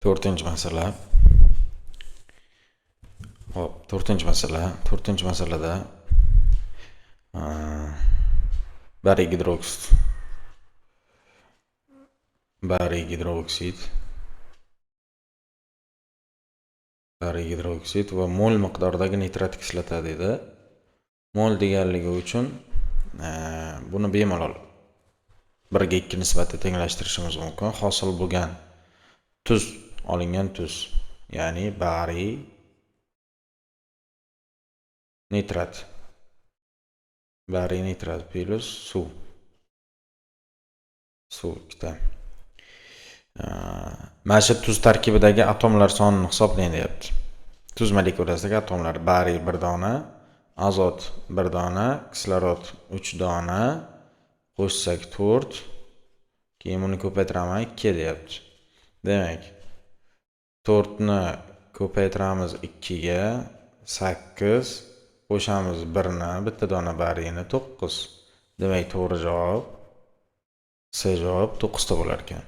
To'rtinchi masala. Hop, to'rtinchi masala. To'rtinchi masalada bariy gidroksid va mol miqdoridagi nitrat kislota dedi. Mol deganligi uchun buni bemalol 1 ga 2 nisbatida tenglashtirishimiz mumkin. Hosil bo'lgan tuz, olingan tuz, ya'ni bariy nitrat plus suv ikkita. Mana shu tuz tarkibidagi atomlar sonini hisoblang deyapti. Tuz molekulasidagi atomlar: bariy 1 dona, azot 1 dona, kislorod 3 dona, qo'shsak 4, keyin buni ko'paytiraman 2 deyapti. Demak, 4 ni ko'paytiramiz 2 ga, 8, qo'shamiz 1 ni, bitta dona bariyni 9. Demak, to'g'ri javob C javob 9 ta bo'lar ekan.